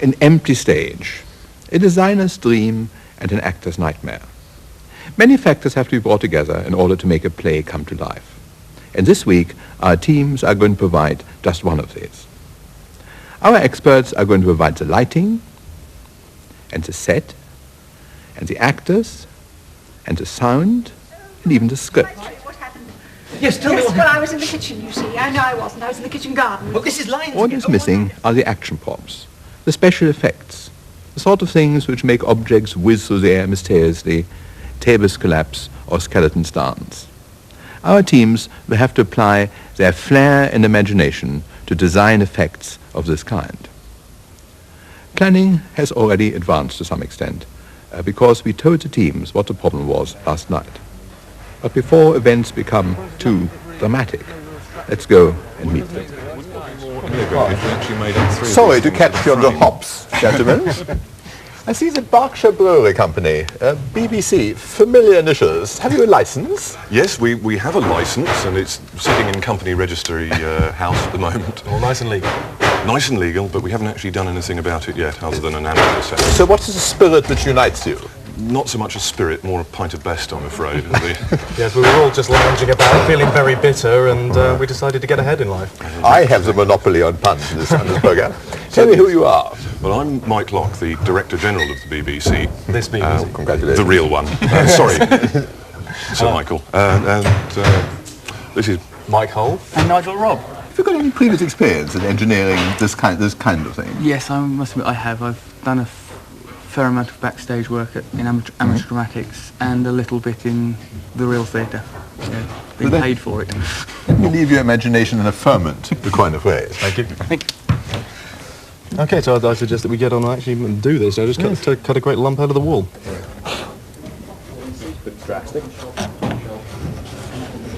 an empty stage, a designer's dream and an actor's nightmare. Many factors have to be brought together in order to make a play come to life. And this week, our teams are going to provide just one of these. Our experts are going to provide the lighting, and the set, and the actors, and the sound, and even the script. What happened? Yes, tell me what Well, happened. I was in the kitchen, you see. I know I wasn't. I was in the kitchen garden. Well, this is lines. What is missing are the action props, the special effects, the sort of things which make objects whiz through the air mysteriously, tables collapse, or skeletons dance. Our teams will have to apply their flair and imagination to design effects of this kind. Planning has already advanced to some extent, because we told the teams what the problem was last night. But before events become too dramatic, let's go and meet them. Sorry to catch you on the hops, gentlemen. I see the Berkshire Brewery Company, BBC, familiar initials. Have you a license? Yes, we have a license, and it's sitting in company registry house at the moment. All nice and legal. Nice and legal, but we haven't actually done anything about it yet, other than an amateur set. So what is the spirit which unites you? Not so much a spirit, more a pint of best, I'm afraid. Yes, we were all just lounging about, feeling very bitter, and we decided to get ahead in life. I have the monopoly on puns on this programme. Tell me who you are. Well, I'm Mike Locke, the Director General of the BBC. This BBC. Congratulations. The real one. Sorry. Sir Michael. This is Mike Hull. And Nigel Robb. Have you got any previous experience in engineering this kind of thing? Yes, I must admit I have. I've done a fair amount of backstage work in amateur dramatics and a little bit in the real theatre. So been paid for it. Let me leave your imagination in a ferment, the kind of phrase. Thank you. Okay, so I suggest that we get on and actually do this. Just cut a great lump out of the wall. Drastic.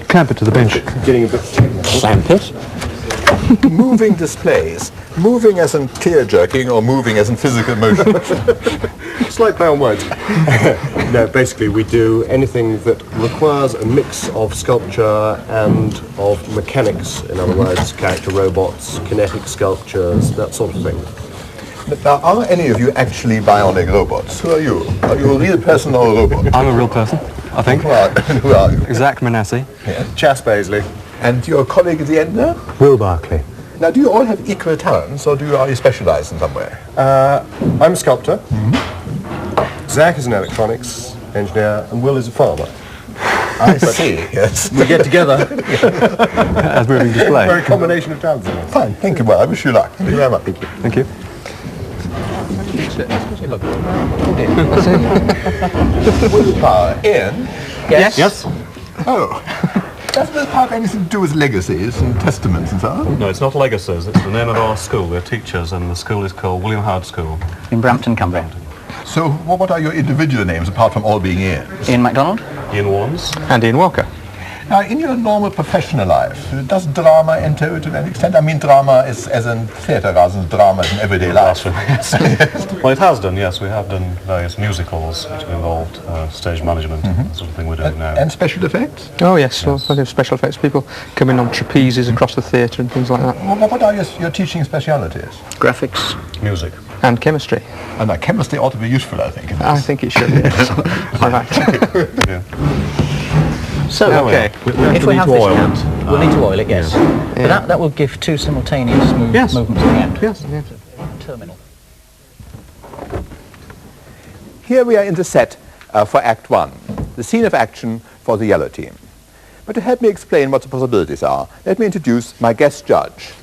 Clamp it to the bench. Getting a bit Clamp it? Moving displays. Moving as in tear jerking or moving as in physical motion? slight play on words. No, basically we do anything that requires a mix of sculpture and of mechanics. In other words, character robots, kinetic sculptures, that sort of thing. Now, are any of you actually bionic robots? Who are you? Are you a real person or a robot? I'm a real person, I think. Who are you? Zach Manassi. Yeah. Chas Baisley. And your colleague at the end there? Will Barclay. Now, do you all have equal talents, or are you specialised in some way? I'm a sculptor. Mm-hmm. Zach is an electronics engineer, and Will is a farmer. I see, yes. We get together. As moving display. Very combination of talents. Fine, thank you. Well, I wish you luck. Thank you very much. Thank you. Willpower. Ian? Yes? Yes? Oh. Does willpower have anything to do with legacies and testaments and so on? No, it's not legacies, it's the name of our school. We're teachers, and the school is called William Howard School. In Brampton, Cumbria. So what are your individual names apart from all being Ian? Ian MacDonald. Ian Warnes. And Ian Walker. Now, in your normal professional life, does drama enter to that extent? I mean, drama is as in theatre rather than drama as in everyday life. Well, it has done, yes. We have done various musicals which have involved stage management, that sort of thing we're doing now. And special effects? Oh yes, well, plenty of special effects. People come in on trapezes across the theatre and things like that. Well, what are your teaching specialities? Graphics. Music. And chemistry. And chemistry ought to be useful, I think. I think it should be. Yes. All right. Yeah. So, Okay. if we have this now, we'll need to oil it, yes. Yeah. But that will give two simultaneous Yes. movements at the end. Yes, yes. Terminal. Here we are in the set for Act 1, the scene of action for the yellow team. But to help me explain what the possibilities are, let me introduce my guest judge,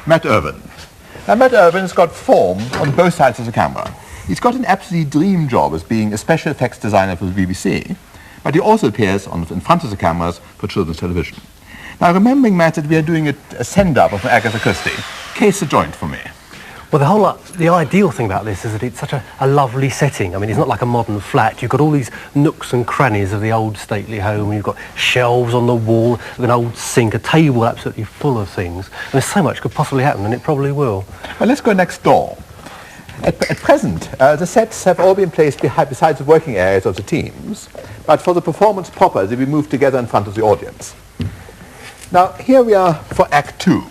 Matt Irvin. Now, Matt Irvin's got form on both sides of the camera. He's got an absolute dream job as being a special effects designer for the BBC, but he also appears in front of the cameras for children's television. Now, remembering, Matt, that we are doing a send-up of Agatha Christie, case the joint for me. Well, the ideal thing about this is that it's such a lovely setting. I mean, it's not like a modern flat. You've got all these nooks and crannies of the old stately home. You've got shelves on the wall, an old sink, a table absolutely full of things. And there's so much could possibly happen, and it probably will. Well, let's go next door. At present, the sets have all been placed besides the working areas of the teams, but for the performance proper, they will be moved together in front of the audience. Now, here we are for Act 2.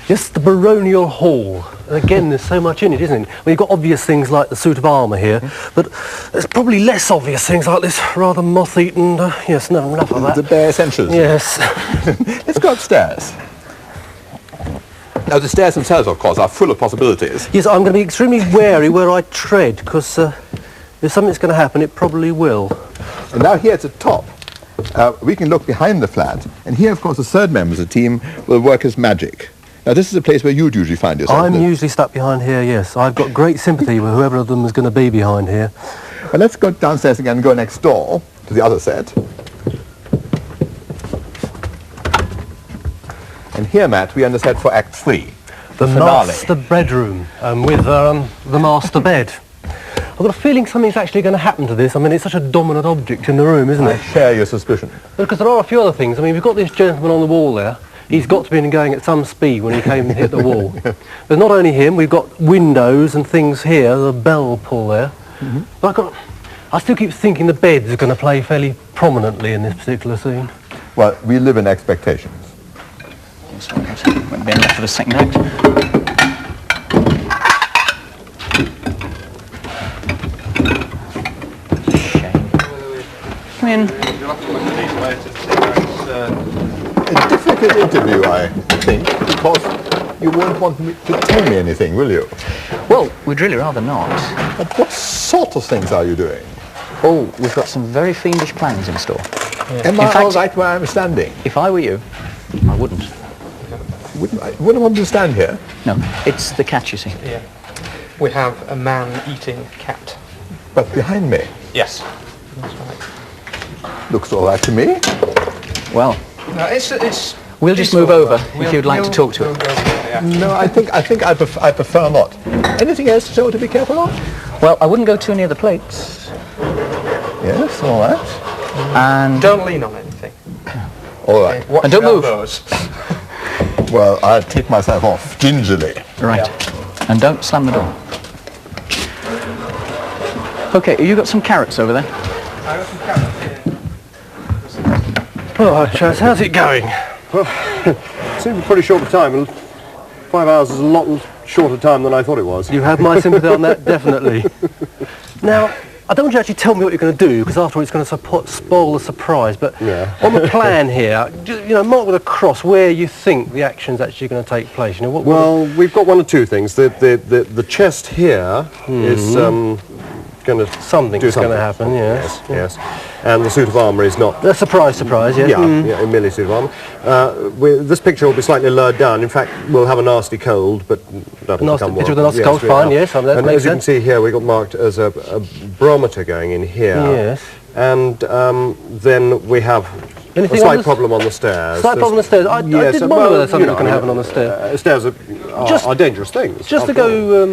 Yes, the baronial hall, And again, there's so much in it, isn't it? Well, you've got obvious things like the suit of armour here, but there's probably less obvious things like this rather moth-eaten, yes, no, enough of that. The bare essentials. Yes. Let's go upstairs. Now, the stairs themselves, of course, are full of possibilities. Yes, I'm going to be extremely wary where I tread, because if something's going to happen, it probably will. And now here at the top, we can look behind the flat, and here, of course, the third member of the team will work as magic. Now, this is a place where you'd usually find yourself. I'm usually stuck behind here, yes. I've got great sympathy with whoever of them is going to be behind here. Well, let's go downstairs again and go next door to the other set. And here, Matt, we are in the set for Act 3. The finale. master bedroom, with the master bed. I've got a feeling something's actually going to happen to this. I mean, it's such a dominant object in the room, isn't I it? share your suspicion. Because there are a few other things. I mean, we've got this gentleman on the wall there. He's got to be going at some speed when he came and hit the wall. There's not only him, we've got windows and things here, the bell pull there. But I still keep thinking the beds are going to play fairly prominently in this particular scene. Well, we live in expectations. Won't be enough for the second act. Shame. Come in. A difficult interview, I think, because you won't want me to tell me anything, will you? Well, we'd really rather not. But what sort of things are you doing? Oh, we've got some very fiendish plans in store. Am I all right where I'm standing? If I were you, I wouldn't. Wouldn't want to stand here? No, it's the cat, you see. Yeah. We have a man-eating cat. But behind me? Yes. That's right. Looks all right to me. Well, No, it's we'll just move over if you'd like to talk to it. No, I think I prefer not. Anything else to be careful of? Well, I wouldn't go too near the plates. Yes, all right. And don't lean on anything. All right. Watch and don't your move. elbows. Well, I'll take myself off gingerly. Right. And don't slam the door. Okay, you got some carrots over there? I got some carrots here. All right, Chaz, how's it going? Well, it seemed a pretty short time. and 5 hours is a lot shorter time than I thought it was. You have my sympathy on that, definitely. Now, I don't want you to actually tell me what you're going to do, because after all it's going to spoil the surprise, but on the plan here, just, mark with a cross where you think the action's actually going to take place. Well, we've got one or two things. The chest here is going to Something's going to happen, yes. Yes. And the suit of armour is not... A surprise, yes. Yeah, a merely suit of armour. This picture will be slightly lowered down. In fact, we'll have a nasty cold, but that'll Nasty become picture more. with a nasty cold, fine, yes. That And makes as you can sense. see here, we've got marked as a barometer going in here. Yes. And then we have Anything a slight problem on the stairs. Slight problem on the stairs. I did wonder whether something was going to happen on the stairs. Stairs are dangerous things. Just to go,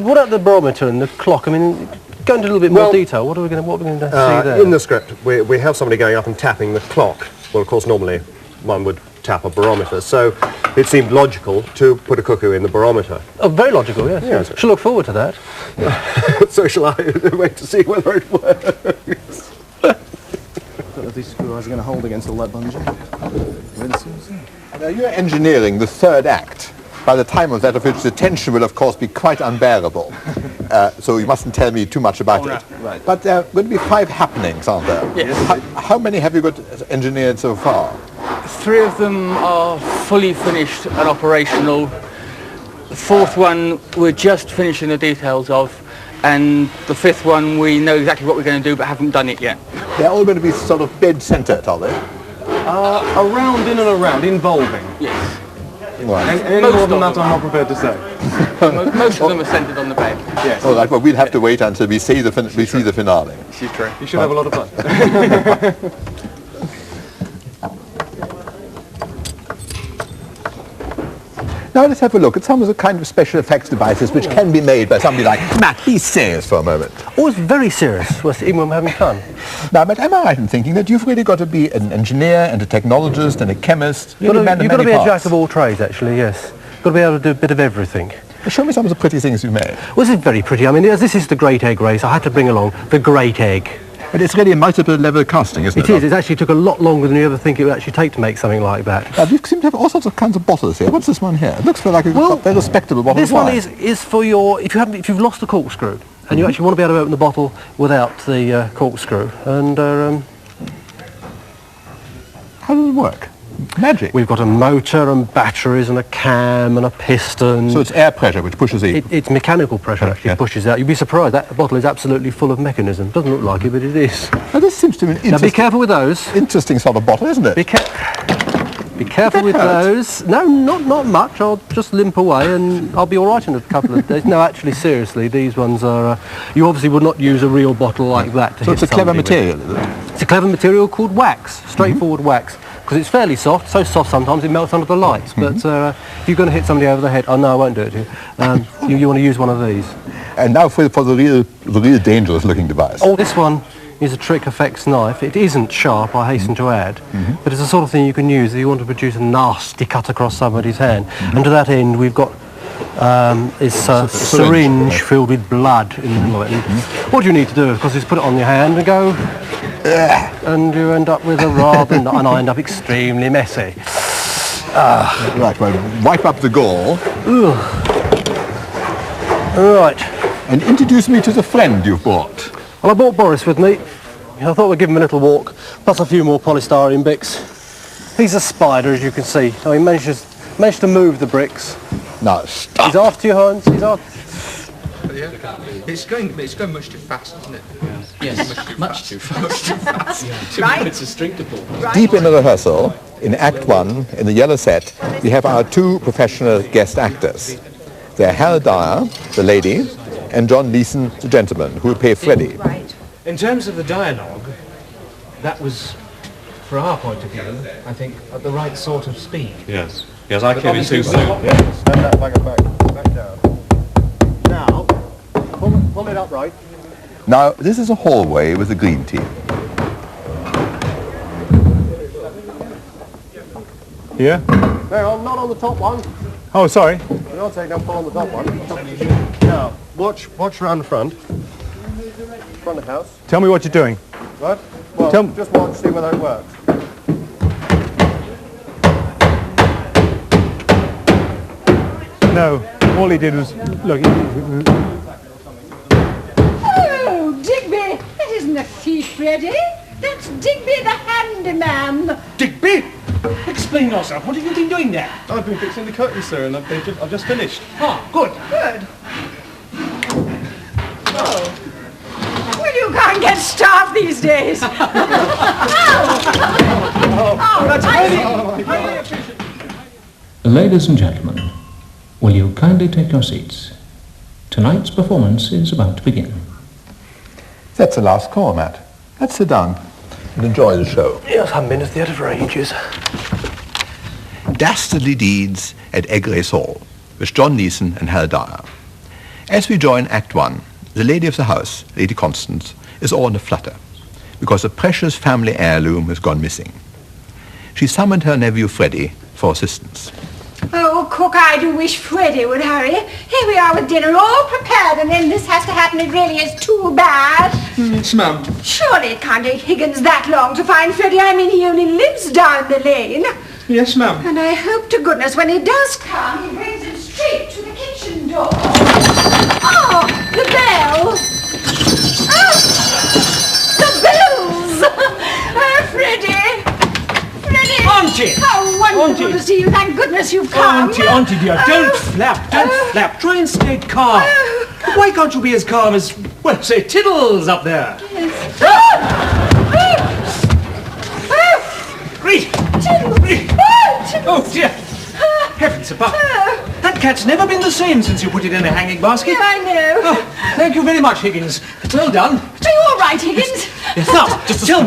what about the barometer and the clock? I mean, go into a little bit more detail. What are we going to see there? In the script, we have somebody going up and tapping the clock. Well, of course, normally one would tap a barometer, so it seemed logical to put a cuckoo in the barometer. Oh, very logical, yes. Yes. Shall look forward to that. So shall I wait to see whether it works? I don't know if these screw eyes are going to hold against all that bungee. Now, you're engineering the third act, by the time of that of which the tension will, of course, be quite unbearable. So you mustn't tell me too much about it. Right. But there are going to be 5 happenings, aren't there? Yes. How many have you got engineered so far? 3 of them are fully finished and operational. The 4th one we're just finishing the details of, and the 5th one we know exactly what we're going to do but haven't done it yet. They're all going to be sort of bed-centered, are they? Around, in and around, involving. Yes. Right. Any more than that, I'm not prepared to say. Most of them are centred on the bed. Yes. All right, well, we'll have to wait until we see the finale. She's true. You should have a lot of fun. Now let's have a look at some of the kind of special effects devices which can be made by somebody like Matt. Be serious for a moment. Always very serious, even when we're having fun. Now, Matt, am I right in thinking that you've really got to be an engineer and a technologist and a chemist? You've got to be a jack of all trades, actually, yes. You've got to be able to do a bit of everything. Show me some of the pretty things you've made. Well, this is very pretty. I mean, this is the great egg race. I had to bring along the great egg. But it's really a multiple-level casting, isn't it? It is. It actually took a lot longer than you ever think it would actually take to make something like that. You seem to have all sorts of kinds of bottles here. What's this one here? It looks like a very respectable bottle This of wine. one is for your... If you've lost a corkscrew, and you actually want to be able to open the bottle without the corkscrew. And how does it work? Magic. We've got a motor and batteries and a cam and a piston. So it's air pressure which pushes in? It's mechanical pressure actually pushes out. You'd be surprised, that bottle is absolutely full of mechanism. Doesn't look like it, but it is. Now this seems to be an interesting... Now be careful with those. Interesting sort of bottle, isn't it? Be careful with those. No, not much. I'll just limp away and I'll be all right in a couple of days. No, actually, seriously, these ones are... you obviously would not use a real bottle like that to So hit it's a clever somebody material, with. is it? It's a clever material called wax, straightforward wax. Because it's fairly soft, so soft sometimes it melts under the lights. But if you're going to hit somebody over the head... Oh, no, I won't do it to you. You want to use one of these. And now for the real dangerous-looking device. Oh, this one is a trick effects knife. It isn't sharp, I hasten to add, but it's the sort of thing you can use if you want to produce a nasty cut across somebody's hand. And to that end, we've got this syringe filled with blood in the middle of it. And what you need to do, of course, is put it on your hand and go, and you end up with a rather, and I end up extremely messy. Right, well, wipe up the gore. Right. And introduce me to the friend you've brought. Well, I brought Boris with me. I thought we'd give him a little walk, plus a few more polystyrene bricks. He's a spider, as you can see. So he managed to move the bricks. No, stop. He's after you, Hans. He's after. It's going much too fast, isn't it? Yes, much too fast. Right. It's a string to pull. Deep in the rehearsal, in Act 1, in the yellow set, we have our two professional guest actors. They're Hal Dyer, the lady, and John Leeson, the gentleman, who will play Freddie. Right. In terms of the dialogue, that was, for our point of view, I think, at the right sort of speed. Yes. Yes, I came in too soon. Stand that back down. Now, pull it up right. Now, this is a hallway with a green tea. Yeah? Hang on, not on the top one. Oh, sorry. You're not saying don't pull on the top one. Now, watch round the front. Front of the house. Tell me what you're doing. Right? Well, Tell- just watch, see whether it works. No, all he did was... Look, Oh, Digby! That isn't a thief, Freddie. That's Digby the handyman. Digby! Explain yourself. What have you been doing there? I've been fixing the curtains, sir, and I've just finished. Ah, good. Good. Oh. Well, you can't get staff these days. Ladies and gentlemen, will you kindly take your seats? Tonight's performance is about to begin. That's the last call, Matt. Let's sit down and enjoy the show. Yes, I haven't been to the theatre for ages. Dastardly Deeds at Eggrace Hall, with John Leeson and Hal Dyer. As we join Act 1, the lady of the house, Lady Constance, is all in a flutter, because a precious family heirloom has gone missing. She summoned her nephew Freddie for assistance. Oh, Cook, I do wish Freddie would hurry. Here we are with dinner all prepared, and then this has to happen. It really is too bad. Yes, ma'am. Surely it can't take Higgins that long to find Freddie. I mean, he only lives down the lane. Yes, ma'am. And I hope to goodness when he does come, he brings him straight to the kitchen door. Oh, the bell. Oh, the bells. Oh, Freddie. Freddie. Auntie! How wonderful Auntie. to see you. Thank goodness you've come. Auntie dear, don't flap, don't flap. Try and stay calm. Why can't you be as calm as, well, say, Tiddles up there? Great! Oh, dear. Heavens above. That cat's never been the same since you put it in a hanging basket. Yeah, I know. Oh, thank you very much, Higgins. Well done. Are you all right, Higgins? Yes, now, just tell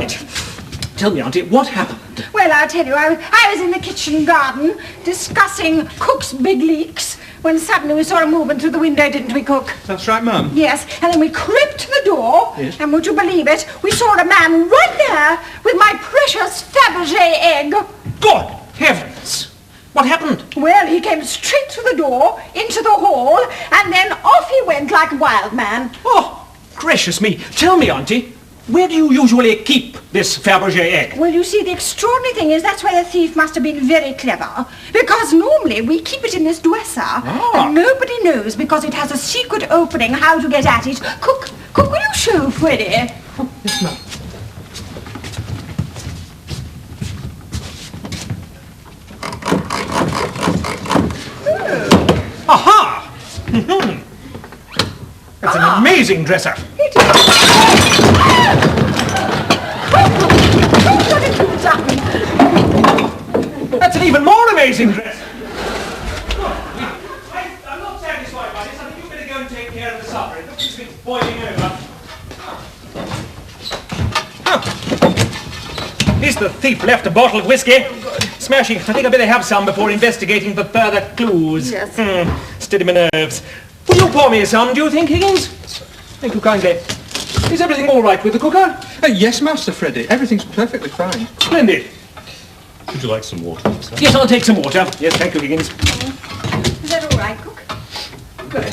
me, Auntie, what happened? Well, I'll tell you, I was in the kitchen garden discussing Cook's big leaks when suddenly we saw a movement through the window, didn't we, Cook? That's right, Mum. Yes, and then we crept to the door, Yes. and would you believe it, we saw a man right there with my precious Fabergé egg. Good heavens! What happened? Well, he came straight through the door, into the hall, and then off he went like a wild man. Oh, gracious me. Tell me, Auntie, Where do you usually keep this Fabergé egg? Well, you see, the extraordinary thing is that's where the thief must have been very clever. Because normally we keep it in this dresser. And nobody knows because it has a secret opening how to get at it. Cook, will you show Freddie? Yes, ma'am. Aha! That's an amazing dresser. It is. What have you done? That's an even more amazing dresser. I'm not satisfied by this. I think you better go and take care of the supper. It looks as if it's boiling over. At least the thief left a bottle of whiskey. Smashing. I think I better have some before investigating for further clues. Yes. Steady my nerves. Will you pour me some, do you think, Higgins? Thank you kindly. Is everything all right with the cooker? Yes, Master Freddy. Everything's perfectly fine. Splendid. Would you like some water, sir? Yes, I'll take some water. Yes, thank you, Higgins. Is that all right, Cook? Good.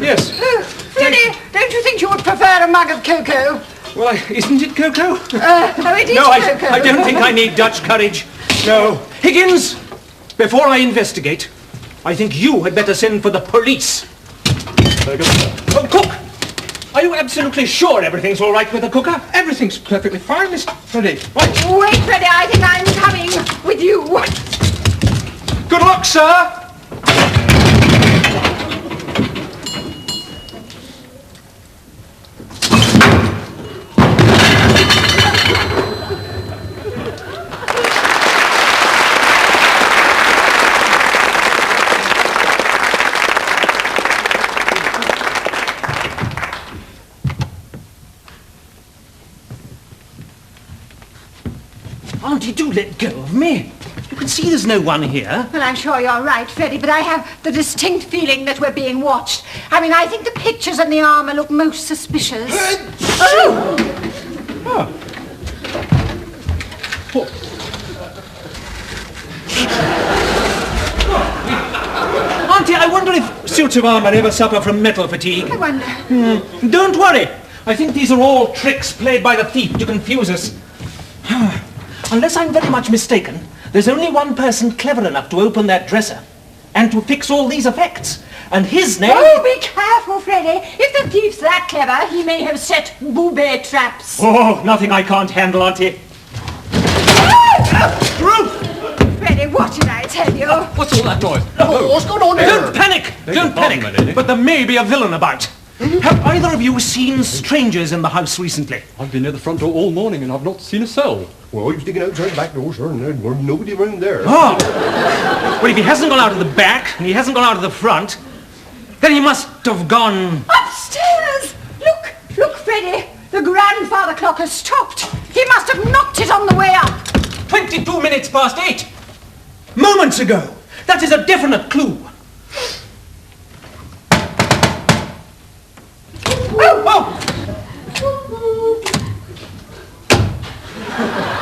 Yes. Freddie, don't you think you would prefer a mug of cocoa? Well, isn't it cocoa? No, it is No, cocoa. I don't think I need Dutch courage. No. Higgins, before I investigate, I think you had better send for the police. Oh, Cook, are you absolutely sure everything's all right with the cooker? Everything's perfectly fine, Mr. Freddy. Right. Wait, Freddie, I think I'm coming with you. Good luck, sir. Auntie, do let go of me. You can see there's no one here. Well, I'm sure you're right, Freddie, but I have the distinct feeling that we're being watched. I mean, I think the pictures and the armour look most suspicious. Oh! Auntie, I wonder if suits of armour ever suffer from metal fatigue. I wonder. Don't worry. I think these are all tricks played by the thief to confuse us. Unless I'm very much mistaken, there's only one person clever enough to open that dresser and to fix all these effects. And his name... Oh, be careful, Freddie. If the thief's that clever, he may have set booby traps. Oh, nothing I can't handle, Auntie. Ruth! Freddie, what did I tell you? What's all that noise? Oh, what's going on here? Don't panic! Don't panic! But there may be a villain about. Have either of you seen strangers in the house recently? I've been near the front door all morning and I've not seen a soul. Well, he was sticking outside the back door, sir, and there was nobody around there. Oh! Well, if he hasn't gone out of the back, and he hasn't gone out of the front, then he must have gone... Upstairs! Look, Freddie. The grandfather clock has stopped. He must have knocked it on the way up. 22 minutes past 8. Moments ago. That is a definite clue. Oh!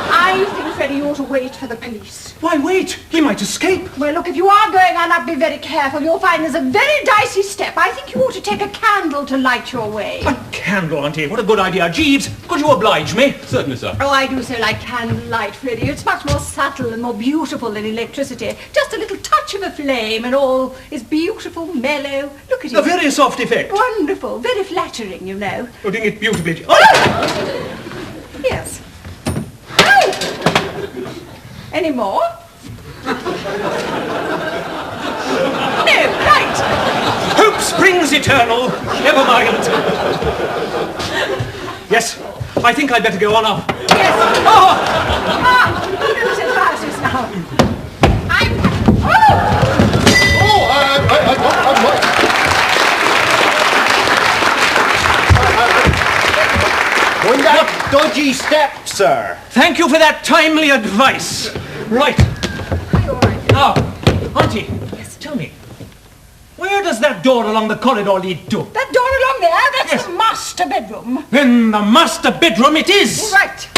I think, Freddie, you ought to wait for the police. Why wait? He might escape. Well, look, if you are going on up, be very careful. You'll find there's a very dicey step. I think you ought to take a candle to light your way. A candle, Auntie. What a good idea. Jeeves, could you oblige me? Certainly, sir. Oh, I do so like candlelight, Freddie. It's much more subtle and more beautiful than electricity. Just a little touch of a flame and all is beautiful, mellow. Look at it. A very soft effect. Wonderful. Very flattering, you know. You're doing it beautifully. Oh! Yes. Oh! Any more? No, right. Hope springs eternal. Never mind. Yes, I think I'd better go on up. Yes. Oh! Who knows his houses now? I'm... Going down dodgy step, sir. Thank you for that timely advice. Right. Now, Auntie, tell me, where does that door along the corridor lead to? That door along there, that's the master bedroom. In the master bedroom it is. Right.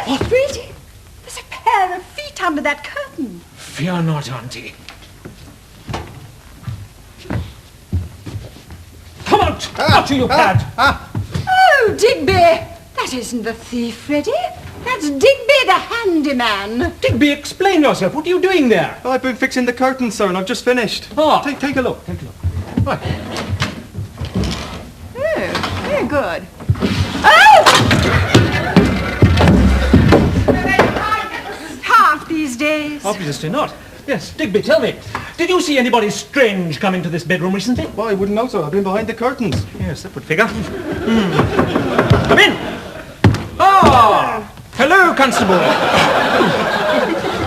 What? Freddie, there's a pair of feet under that curtain. Fear not, Auntie. Come out! Out you pad! Oh, Digby! That isn't the thief, Freddie. That's Digby the handyman. Digby, explain yourself. What are you doing there? Well, I've been fixing the curtains, sir, and I've just finished. Oh. Take a look. Take a look. Right. Oh, very good. Oh! Half these days. Obviously not. Yes, Digby, tell me. Did you see anybody strange come into this bedroom recently? Well, I wouldn't know, sir. I've been behind the curtains. Yes, that would figure. Come in. Ah! Hello, Constable.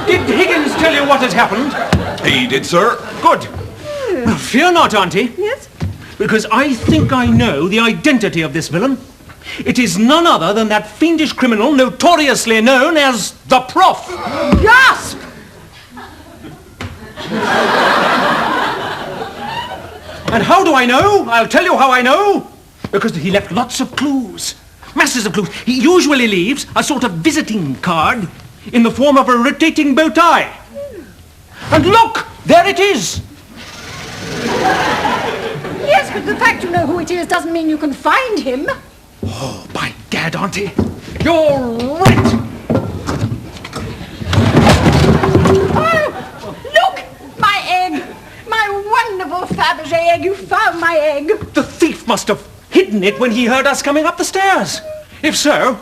Did Higgins tell you what has happened? He did, sir. Good. Well, fear not, Auntie. Yes? Because I think I know the identity of this villain. It is none other than that fiendish criminal notoriously known as the Prof. Gasp! And how do I know? I'll tell you how I know. Because he left lots of clues. Masses of clues. He usually leaves a sort of visiting card in the form of a rotating bow tie. And look! There it is! Yes, but the fact you know who it is doesn't mean you can find him. Oh, by gad, Auntie. You're right! Oh, look! My egg! My wonderful Fabergé egg! You found my egg! The thief must have hidden it when he heard us coming up the stairs. If so,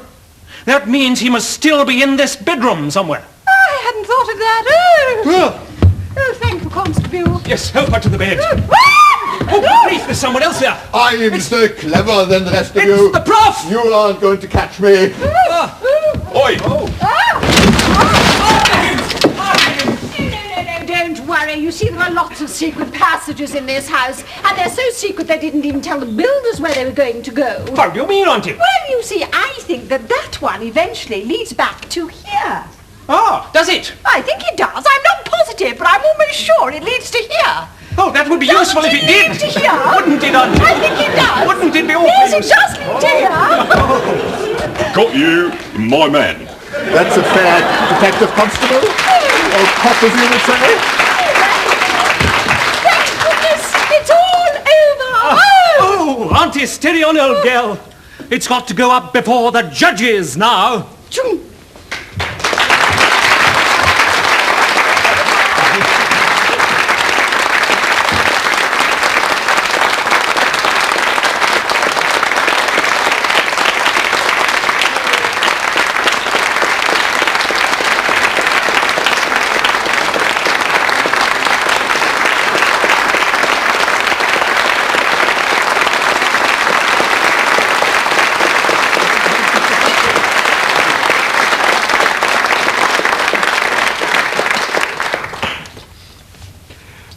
that means he must still be in this bedroom somewhere. I hadn't thought of that. Oh, thank you, Constable. Yes, help her to the bed. Oh, grief, there's someone else there. I am so clever than the rest of It's you. the Prof! You aren't going to catch me. Oi! No, don't worry. You see, there are lots of secret passages in this house, and they're so secret they didn't even tell the builders where they were going to go. How do you mean, Auntie? Well, you see, I think that one eventually leads back to here. Ah, does it? I think it does. I'm not positive, but I'm almost sure it leads to here. Oh, that would be useful if it did. To here? Wouldn't it, Auntie? I think it does. Wouldn't it be awful? Yes, it does lead to here. Got you, my man. That's a fair detective constable. Or cop, as you would say. Thank goodness, it's all over. Oh, Auntie, steady on, old girl. It's got to go up before the judges now. Chum.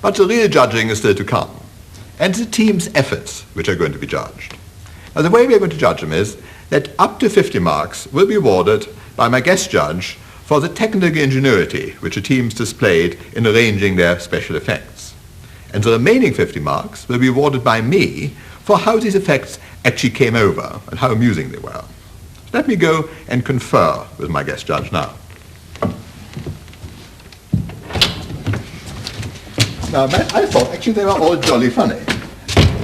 But the real judging is still to come. And the team's efforts which are going to be judged. Now, the way we are going to judge them is that up to 50 marks will be awarded by my guest judge for the technical ingenuity which the teams displayed in arranging their special effects. And the remaining 50 marks will be awarded by me for how these effects actually came over and how amusing they were. Let me go and confer with my guest judge now. Now, I thought actually they were all jolly funny.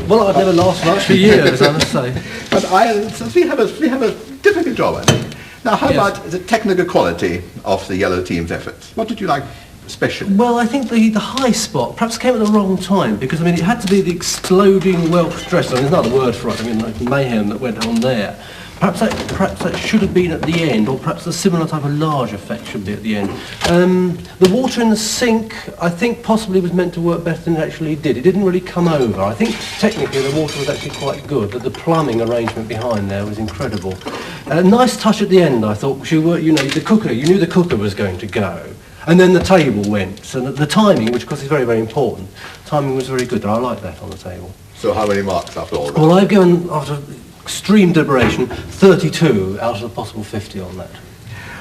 Well, I've never laughed much for years, I must say. But we have a difficult job, I think. Now, how about the technical quality of the yellow team's efforts? What did you like especially? Well, I think the high spot perhaps came at the wrong time, because, I mean, it had to be the exploding Welsh dress. I mean, there's another word for it. I mean, like mayhem that went on there. Perhaps that should have been at the end, or perhaps a similar type of large effect should be at the end. The water in the sink, I think, possibly was meant to work better than it actually did. It didn't really come over. I think technically the water was actually quite good, but the plumbing arrangement behind there was incredible. A nice touch at the end, I thought. You know, the cooker. You knew the cooker was going to go, and then the table went. So the timing, which of course is very, very important, timing was very good. I like that on the table. So how many marks after all that? Well, I've given, after extreme deliberation, 32 out of the possible 50 on that.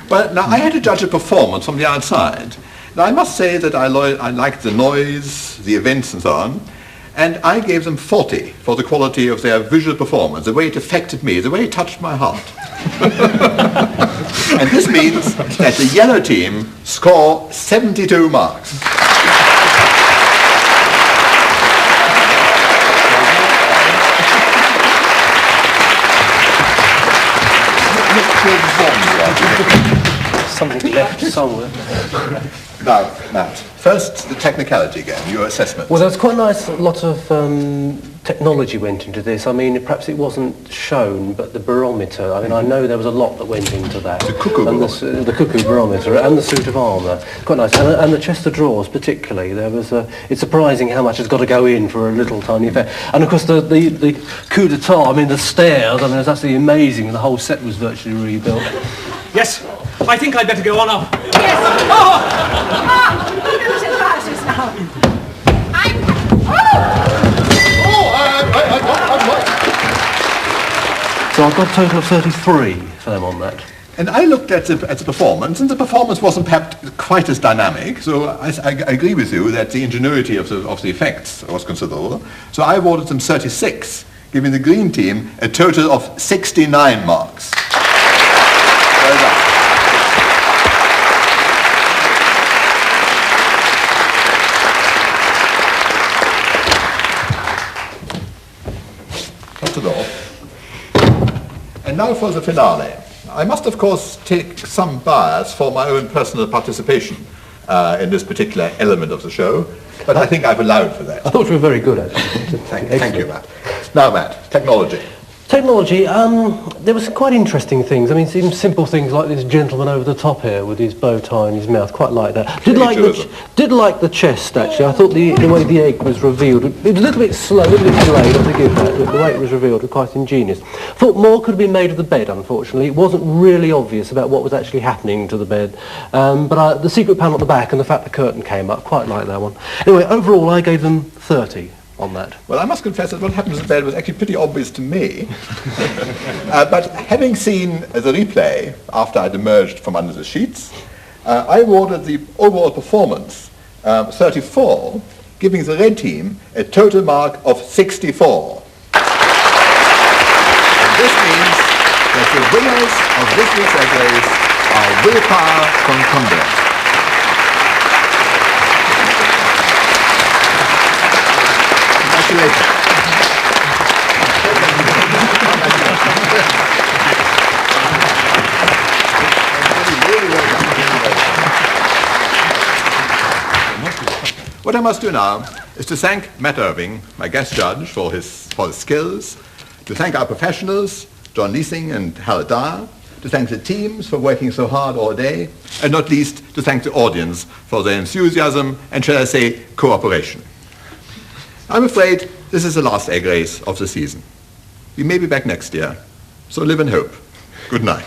Well, now, I had to judge a performance from the outside. Now, I must say that I liked the noise, the events and so on, and I gave them 40 for the quality of their visual performance, the way it affected me, the way it touched my heart. And this means that the yellow team score 72 marks. Something left somewhere. Now, Matt, first the technicality again, your assessment. Well, there was quite a nice lot of technology went into this. I mean, perhaps it wasn't shown, but the barometer, I mean, I know there was a lot that went into that. The cuckoo barometer. The cuckoo barometer and the suit of armour. Quite nice. And the chest of drawers particularly. There was it's surprising how much has got to go in for a little tiny affair. And of course the coup d'etat, I mean, the stairs, I mean, it was absolutely amazing. The whole set was virtually rebuilt. Yes, I think I'd better go on up. Yes. Who's in trousers now? So I've got a total of 33 for them on that. And I looked at the performance, and the performance wasn't perhaps quite as dynamic, so I agree with you that the ingenuity of the effects was considerable. So I awarded them 36, giving the green team a total of 69 marks. Well done. Cut it off. And now for the finale. I must, of course, take some bias for my own personal participation in this particular element of the show, but I think I've allowed for that. I thought you were very good, actually. Thank you, Matt. Now, Matt, technology. Technology, there was quite interesting things. I mean, even simple things like this gentleman over the top here with his bow tie and his mouth, quite like that. Did like the chest, actually. I thought the way the egg was revealed, it was a little bit slow, a little bit delayed, I'll give that, but the way it was revealed was quite ingenious. Thought more could have been made of the bed, unfortunately. It wasn't really obvious about what was actually happening to the bed. But the secret panel at the back and the fact the curtain came up, quite like that one. Anyway, overall, I gave them 30. On that. Well, I must confess that what happened to the bed was actually pretty obvious to me. But having seen the replay after I'd emerged from under the sheets, I awarded the overall performance 34, giving the red team a total mark of 64. And this means that the winners of this week's egg race are Willpower from Cumberland. Congratulations. What I must do now is to thank Matt Irving, my guest judge, for his skills, to thank our professionals, John Leasing and Hal Dyer, to thank the teams for working so hard all day, and not least to thank the audience for their enthusiasm and, shall I say, cooperation. I'm afraid this is the last egg race of the season. We may be back next year, so live in hope. Good night.